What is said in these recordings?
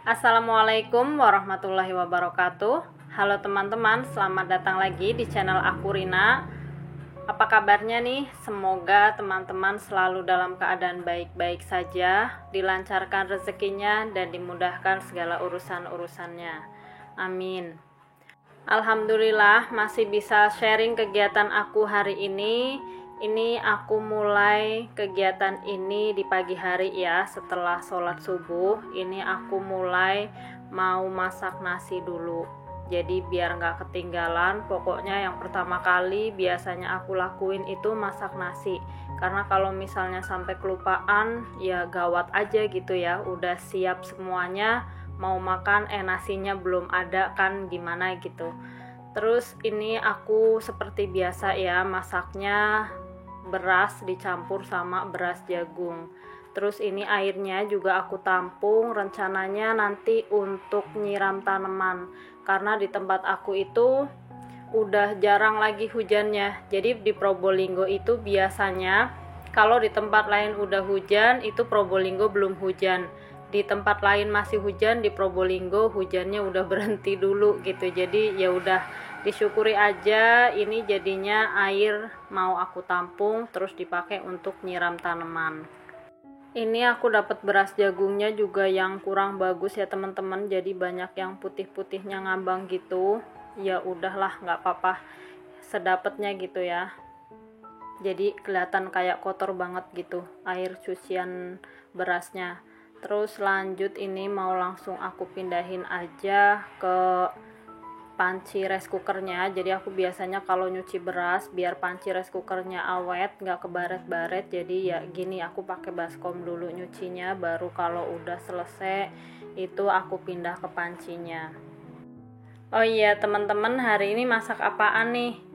Assalamualaikum warahmatullahi wabarakatuh. Halo teman-teman, selamat datang lagi di channel aku Rina. Apa kabarnya nih? Semoga teman-teman selalu dalam keadaan baik-baik saja, dilancarkan rezekinya dan dimudahkan segala urusan-urusannya. Amin. Alhamdulillah masih bisa sharing kegiatan aku hari ini. Ini aku mulai kegiatan ini di pagi hari ya, setelah sholat subuh. Ini aku mulai mau masak nasi dulu. Jadi biar nggak ketinggalan, pokoknya yang pertama kali biasanya aku lakuin itu masak nasi. Karena kalau misalnya sampai kelupaan, ya gawat aja gitu ya, udah siap semuanya, mau makan nasinya belum ada kan gimana gitu. Terus ini aku seperti biasa ya, masaknya beras dicampur sama beras jagung. Terus ini airnya juga aku tampung, rencananya nanti untuk nyiram tanaman. Karena di tempat aku itu udah jarang lagi hujannya. Jadi di Probolinggo itu biasanya kalau di tempat lain udah hujan, itu Probolinggo belum hujan. Di tempat lain masih hujan, di Probolinggo hujannya udah berhenti dulu gitu. Jadi ya udah disyukuri aja, ini jadinya air mau aku tampung terus dipakai untuk nyiram tanaman. Ini aku dapat beras jagungnya juga yang kurang bagus ya teman-teman, jadi banyak yang putih-putihnya ngambang gitu. Ya udahlah, nggak apa-apa, sedapatnya gitu ya. Jadi kelihatan kayak kotor banget gitu air cucian berasnya. Terus lanjut ini mau langsung aku pindahin aja ke panci rice cookernya. Jadi aku biasanya kalau nyuci beras biar panci rice cookernya awet, nggak kebaret-baret. Jadi ya gini, aku pakai baskom dulu nyucinya, baru kalau udah selesai itu aku pindah ke pancinya. Oh iya teman-teman, hari ini masak apaan nih?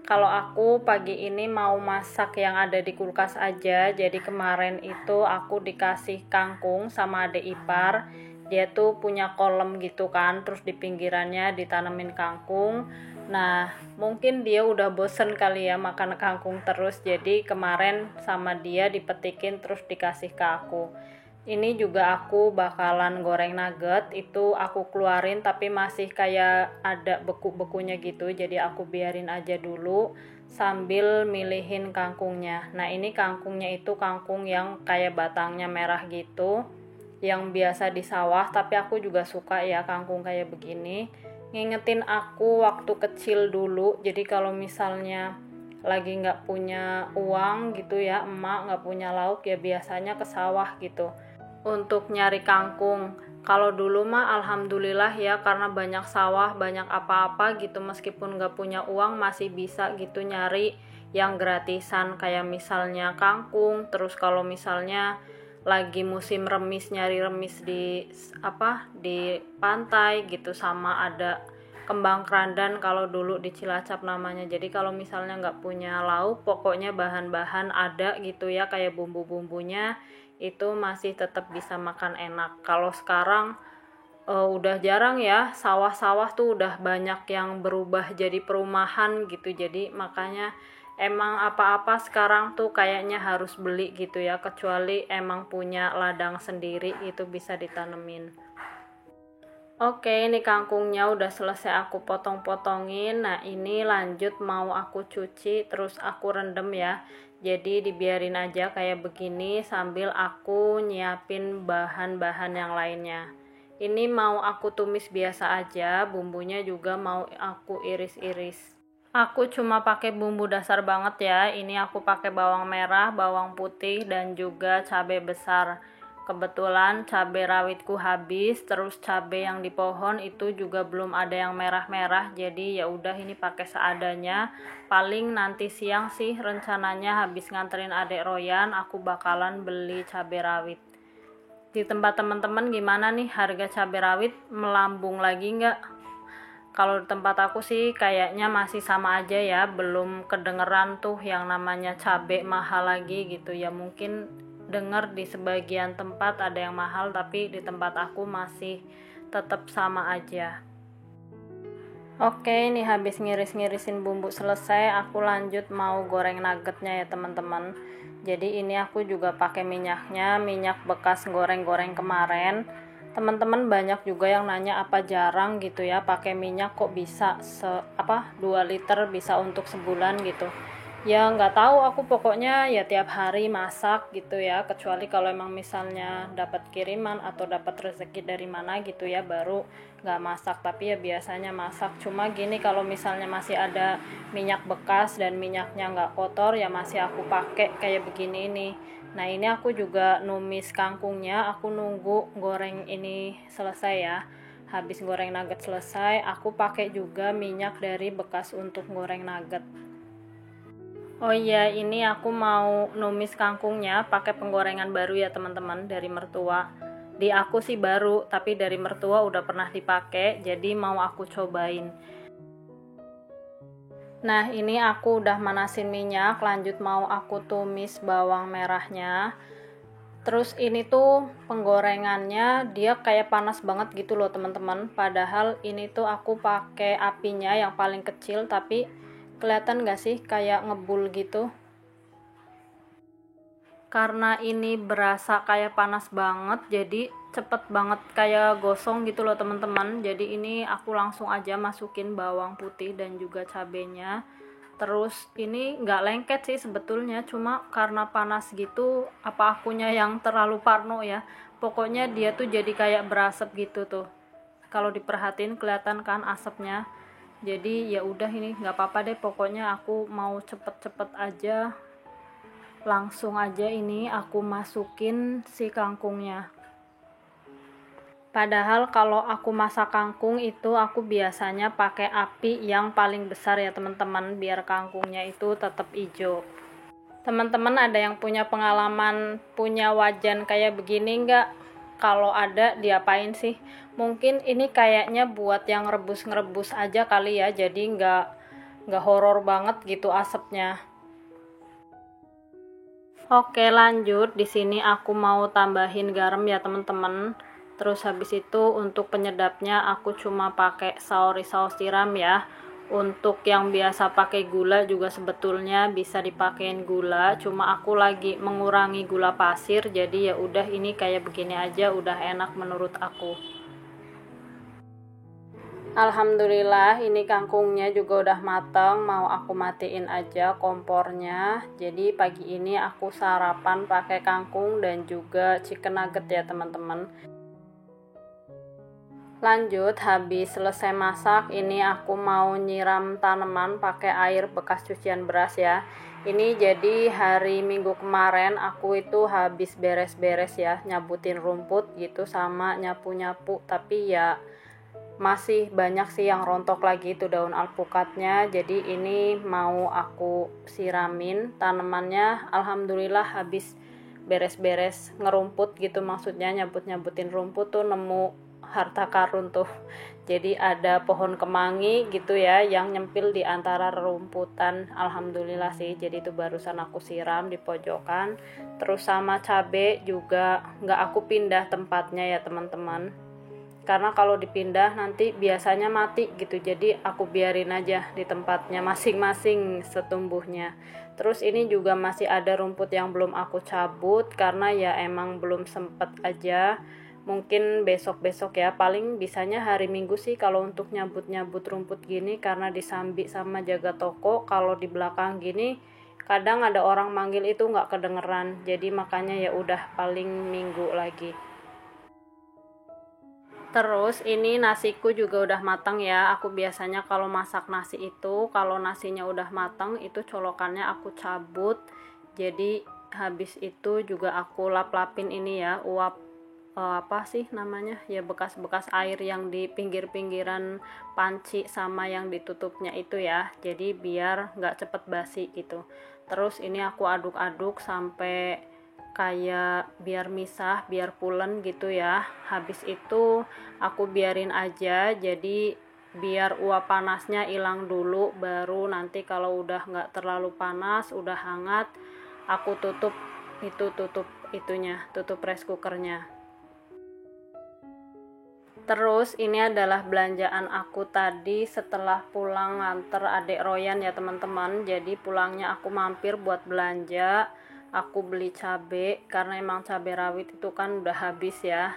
Kalau aku pagi ini mau masak yang ada di kulkas aja. Jadi kemarin itu aku dikasih kangkung sama adik ipar. Dia tuh punya kolam gitu kan, terus di pinggirannya ditanemin kangkung. Nah, mungkin dia udah bosen kali ya makan kangkung terus. Jadi kemarin sama dia dipetikin terus dikasih ke aku. Ini juga aku bakalan goreng nugget, itu aku keluarin tapi masih kayak ada beku-bekunya gitu, jadi aku biarin aja dulu sambil milihin kangkungnya. Nah ini kangkungnya itu kangkung yang kayak batangnya merah gitu, yang biasa di sawah, tapi aku juga suka ya kangkung kayak begini. Ngingetin aku waktu kecil dulu, jadi kalau misalnya lagi nggak punya uang gitu ya, emak nggak punya lauk ya biasanya ke sawah gitu untuk nyari kangkung. Kalau dulu mah alhamdulillah ya, karena banyak sawah, banyak apa-apa gitu, meskipun nggak punya uang masih bisa gitu nyari yang gratisan, kayak misalnya kangkung. Terus kalau misalnya lagi musim remis, nyari remis di pantai gitu, sama ada kembang kerandan kalau dulu di Cilacap namanya. Jadi kalau misalnya nggak punya lauk, pokoknya bahan-bahan ada gitu ya, kayak bumbu-bumbunya itu masih tetap bisa makan enak. Kalau sekarang udah jarang ya, sawah-sawah tuh udah banyak yang berubah jadi perumahan gitu. Jadi makanya emang apa-apa sekarang tuh kayaknya harus beli gitu ya, kecuali emang punya ladang sendiri itu bisa ditanemin. Oke, ini kangkungnya udah selesai aku potong-potongin. Nah, ini lanjut mau aku cuci, terus aku rendam ya. Jadi dibiarin aja kayak begini sambil aku nyiapin bahan-bahan yang lainnya. Ini mau aku tumis biasa aja, bumbunya juga mau aku iris-iris. Aku cuma pakai bumbu dasar banget ya. Ini aku pakai bawang merah, bawang putih, dan juga cabai besar. Kebetulan cabai rawitku habis, terus cabai yang di pohon itu juga belum ada yang merah-merah, jadi ya udah ini pakai seadanya. Paling nanti siang sih rencananya habis nganterin adek Royan, aku bakalan beli cabai rawit. Di tempat teman-teman gimana nih, harga cabai rawit melambung lagi nggak? Kalau di tempat aku sih kayaknya masih sama aja ya, belum kedengeran tuh yang namanya cabai mahal lagi gitu ya. Mungkin dengar di sebagian tempat ada yang mahal, tapi di tempat aku masih tetap sama aja. Oke, ini habis ngiris-ngirisin bumbu selesai, aku lanjut mau goreng nuggetnya ya teman-teman. Jadi ini aku juga pakai minyaknya, minyak bekas goreng-goreng kemarin. Teman-teman banyak juga yang nanya apa jarang gitu ya pakai minyak kok bisa 2 liter bisa untuk sebulan gitu. Ya nggak tahu, aku pokoknya ya tiap hari masak gitu ya, kecuali kalau emang misalnya dapat kiriman atau dapat rezeki dari mana gitu ya baru nggak masak, tapi ya biasanya masak. Cuma gini, kalau misalnya masih ada minyak bekas dan minyaknya nggak kotor ya masih aku pakai kayak begini ini. Nah ini aku juga numis kangkungnya, aku nunggu goreng ini selesai ya. Habis goreng nugget selesai, aku pakai juga minyak dari bekas untuk goreng nugget. Oh iya, ini aku mau numis kangkungnya pakai penggorengan baru ya teman-teman, dari mertua. Di aku sih baru, tapi dari mertua udah pernah dipakai, jadi mau aku cobain. Nah, ini aku udah manasin minyak, lanjut mau aku tumis bawang merahnya. Terus ini tuh penggorengannya dia kayak panas banget gitu loh teman-teman. Padahal ini tuh aku pakai apinya yang paling kecil, tapi kelihatan gak sih kayak ngebul gitu. Karena ini berasa kayak panas banget, jadi cepet banget kayak gosong gitu loh teman-teman. Jadi ini aku langsung aja masukin bawang putih dan juga cabenya. Terus ini nggak lengket sih sebetulnya, cuma karena panas gitu apa akunya yang terlalu parno ya. Pokoknya dia tuh jadi kayak berasap gitu tuh. Kalau diperhatiin kelihatan kan asapnya. Jadi ya udah, ini nggak apa-apa deh, pokoknya aku mau cepet-cepet aja. Langsung aja ini aku masukin si kangkungnya. Padahal kalau aku masak kangkung itu aku biasanya pakai api yang paling besar ya teman-teman, biar kangkungnya itu tetap hijau. Teman-teman ada yang punya pengalaman punya wajan kayak begini nggak? Kalau ada, diapain sih? Mungkin ini kayaknya buat yang rebus-ngerebus aja kali ya, jadi nggak horor banget gitu asapnya. Oke, lanjut. Di sini aku mau tambahin garam ya teman-teman. Terus habis itu untuk penyedapnya aku cuma pakai saus tiram ya. Untuk yang biasa pakai gula juga sebetulnya bisa dipakein gula, cuma aku lagi mengurangi gula pasir, jadi ya udah ini kayak begini aja udah enak menurut aku. Alhamdulillah ini kangkungnya juga udah matang, mau aku matiin aja kompornya. Jadi pagi ini aku sarapan pakai kangkung dan juga chicken nugget ya teman-teman. Lanjut, habis selesai masak ini aku mau nyiram tanaman pakai air bekas cucian beras ya. Ini jadi hari Minggu kemarin aku itu habis beres-beres ya, nyabutin rumput gitu sama nyapu-nyapu, tapi ya masih banyak sih yang rontok lagi itu daun alpukatnya. Jadi ini mau aku siramin tanamannya. Alhamdulillah habis beres-beres ngerumput gitu, maksudnya nyabut-nyabutin rumput tuh nemu harta karun tuh. Jadi ada pohon kemangi gitu ya yang nyempil di antara rerumputan. Alhamdulillah sih, jadi itu barusan aku siram di pojokan. Terus sama cabe juga nggak aku pindah tempatnya ya teman-teman, karena kalau dipindah nanti biasanya mati gitu, jadi aku biarin aja di tempatnya masing-masing setumbuhnya. Terus ini juga masih ada rumput yang belum aku cabut karena ya emang belum sempet aja, mungkin besok-besok ya, paling bisanya hari Minggu sih kalau untuk nyabut-nyabut rumput gini, karena disambi sama jaga toko. Kalau di belakang gini kadang ada orang manggil itu nggak kedengeran, jadi makanya ya udah paling Minggu lagi. Terus ini nasiku juga udah matang ya. Aku biasanya kalau masak nasi itu, kalau nasinya udah matang itu colokannya aku cabut. Jadi habis itu juga aku lap-lapin ini ya, uap apa sih namanya? Ya bekas-bekas air yang di pinggir-pinggiran panci sama yang ditutupnya itu ya. Jadi biar nggak cepet basi gitu. Terus ini aku aduk-aduk sampai kayak biar misah, biar pulen gitu ya. Habis itu aku biarin aja, jadi biar uap panasnya hilang dulu, baru nanti kalau udah nggak terlalu panas, udah hangat, aku tutup tutup rice cookernya. Terus ini adalah belanjaan aku tadi setelah pulang nganter adik Royan ya teman-teman. Jadi pulangnya aku mampir buat belanja. Aku beli cabai karena emang cabai rawit itu kan udah habis ya.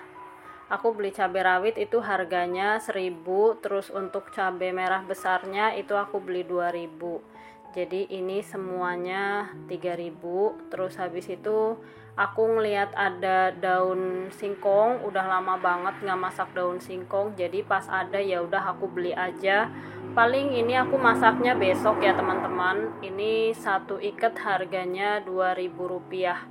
Aku beli cabai rawit itu harganya 1.000, terus untuk cabai merah besarnya itu aku beli 2.000. Jadi ini semuanya 3.000. Terus habis itu aku ngeliat ada daun singkong, udah lama banget nggak masak daun singkong, jadi pas ada ya udah aku beli aja. Paling ini aku masaknya besok ya teman-teman. Ini satu ikat harganya 2.000 rupiah.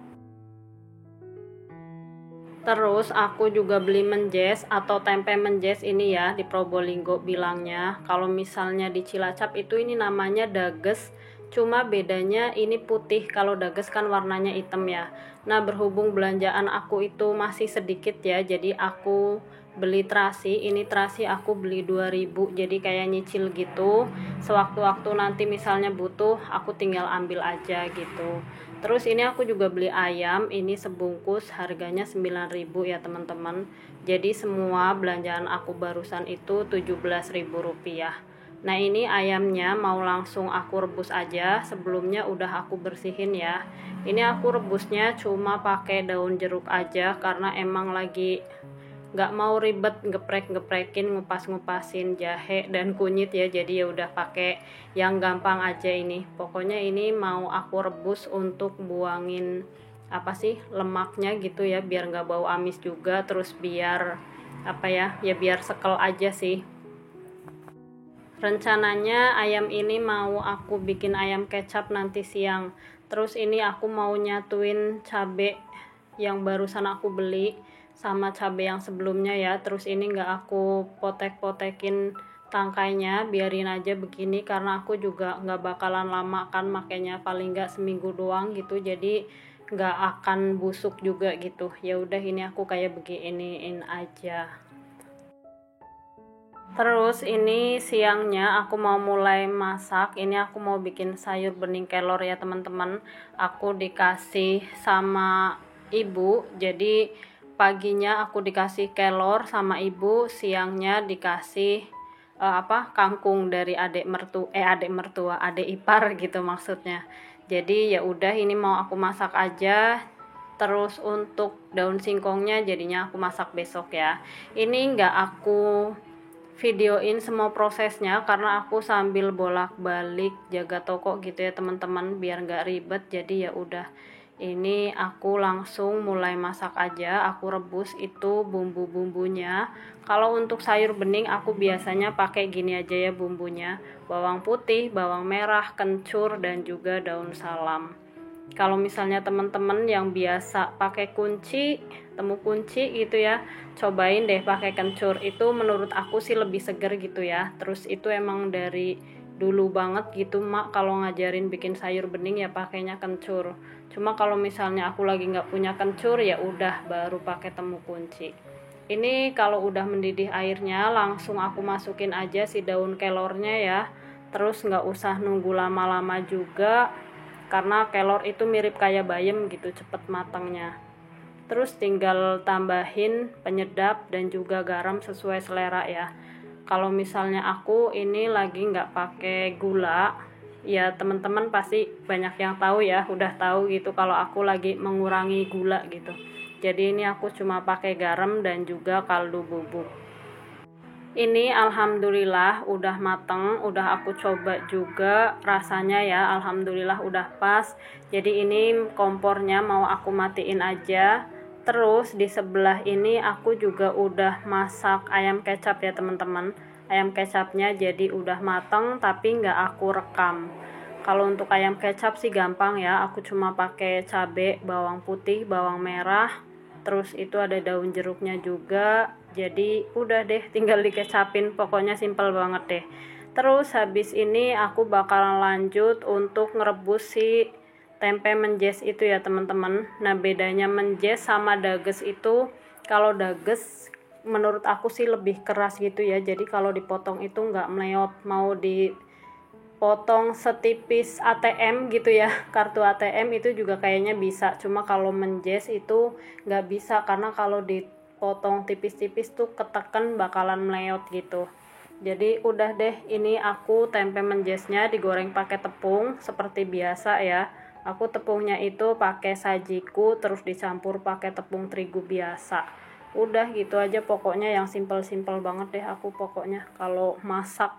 Terus aku juga beli menjes atau tempe menjes ini ya, di Probolinggo bilangnya. Kalau misalnya di Cilacap itu ini namanya dages, cuma bedanya ini putih, kalau dages kan warnanya hitam ya. Nah, berhubung belanjaan aku itu masih sedikit ya, jadi aku beli terasi. Ini terasi aku beli 2.000, jadi kayak nyicil gitu. Sewaktu-waktu nanti misalnya butuh, aku tinggal ambil aja gitu. Terus ini aku juga beli ayam, ini sebungkus harganya 9.000 ya teman-teman. Jadi semua belanjaan aku barusan itu 17.000 rupiah. Nah, ini ayamnya mau langsung aku rebus aja, sebelumnya udah aku bersihin ya. Ini aku rebusnya cuma pakai daun jeruk aja karena emang lagi nggak mau ribet geprek-geprekin, ngupas-ngupasin jahe dan kunyit ya, jadi ya udah pakai yang gampang aja ini. Pokoknya ini mau aku rebus untuk buangin apa sih lemaknya gitu ya, biar nggak bau amis juga, terus biar apa ya, ya biar sekel aja sih. Rencananya ayam ini mau aku bikin ayam kecap nanti siang. Terus ini aku mau nyatuin cabe yang barusan aku beli sama cabai yang sebelumnya ya. Terus ini nggak aku potek-potekin tangkainya, biarin aja begini karena aku juga nggak bakalan lama kan makanya, paling nggak seminggu doang gitu, jadi nggak akan busuk juga gitu. Ya udah ini aku kayak beginiin aja. Terus ini siangnya aku mau mulai masak. Ini aku mau bikin sayur bening kelor ya teman-teman. Aku dikasih sama ibu, jadi paginya aku dikasih kelor sama ibu, siangnya dikasih kangkung dari adik mertua, adik ipar gitu maksudnya. Jadi ya udah ini mau aku masak aja. Terus untuk daun singkongnya jadinya aku masak besok ya. Ini nggak aku videoin semua prosesnya karena aku sambil bolak-balik jaga toko gitu ya teman-teman, biar nggak ribet. Jadi ya udah ini aku langsung mulai masak aja. Aku rebus itu bumbu-bumbunya. Kalau untuk sayur bening aku biasanya pakai gini aja ya bumbunya: bawang putih, bawang merah, kencur, dan juga daun salam. Kalau misalnya teman-teman yang biasa pakai temu kunci gitu ya, cobain deh pakai kencur. Itu menurut aku sih lebih seger gitu ya. Terus itu emang dari dulu banget gitu mak kalau ngajarin bikin sayur bening ya pakainya kencur. Cuma kalau misalnya aku lagi nggak punya kencur ya udah baru pakai temu kunci. Ini kalau udah mendidih airnya langsung aku masukin aja si daun kelornya ya. Terus nggak usah nunggu lama-lama juga, karena kelor itu mirip kayak bayam gitu, cepet matangnya. Terus tinggal tambahin penyedap dan juga garam sesuai selera ya. Kalau misalnya aku ini lagi nggak pakai gula, ya teman-teman pasti banyak yang tahu ya, udah tahu gitu kalau aku lagi mengurangi gula gitu. Jadi ini aku cuma pakai garam dan juga kaldu bubuk. Ini alhamdulillah udah mateng, udah aku coba juga rasanya ya, alhamdulillah udah pas. Jadi ini kompornya mau aku matiin aja. Terus di sebelah ini aku juga udah masak ayam kecap ya teman-teman. Ayam kecapnya jadi udah mateng tapi nggak aku rekam. Kalau untuk ayam kecap sih gampang ya, aku cuma pakai cabai, bawang putih, bawang merah, terus itu ada daun jeruknya juga. Jadi udah deh tinggal dikecapin, pokoknya simple banget deh. Terus habis ini aku bakalan lanjut untuk ngerebus si tempe menjes itu ya teman-teman. Nah, bedanya menjes sama dages itu, kalau dages menurut aku sih lebih keras gitu ya, jadi kalau dipotong itu nggak meleot. Mau dipotong setipis ATM gitu ya, kartu ATM itu juga kayaknya bisa. Cuma kalau menjes itu nggak bisa, karena kalau dipotong tipis-tipis tuh ketekan bakalan meleot gitu. Jadi udah deh, ini aku tempe menjesnya digoreng pakai tepung seperti biasa ya. Aku tepungnya itu pakai sajiku, terus dicampur pakai tepung terigu biasa. Udah gitu aja pokoknya, yang simpel-simpel banget deh aku pokoknya kalau masak.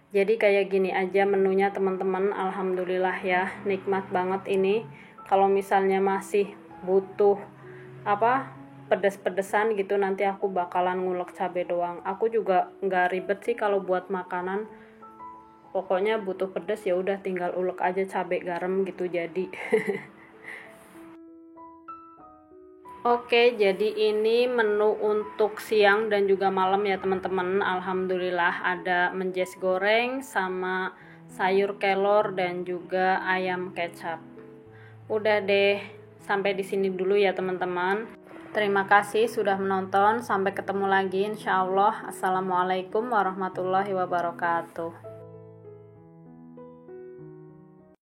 Jadi kayak gini aja menunya teman-teman, alhamdulillah ya, nikmat banget ini. Kalau misalnya masih butuh apa pedes-pedesan gitu, nanti aku bakalan ngulek cabai doang. Aku juga nggak ribet sih kalau buat makanan, pokoknya butuh pedes ya udah tinggal ulek aja cabai garam gitu jadi. Oke, jadi ini menu untuk siang dan juga malam ya teman-teman. Alhamdulillah ada menjes goreng sama sayur kelor dan juga ayam kecap. Udah deh, sampai di sini dulu ya teman-teman. Terima kasih sudah menonton. Sampai ketemu lagi insyaallah. Assalamualaikum warahmatullahi wabarakatuh.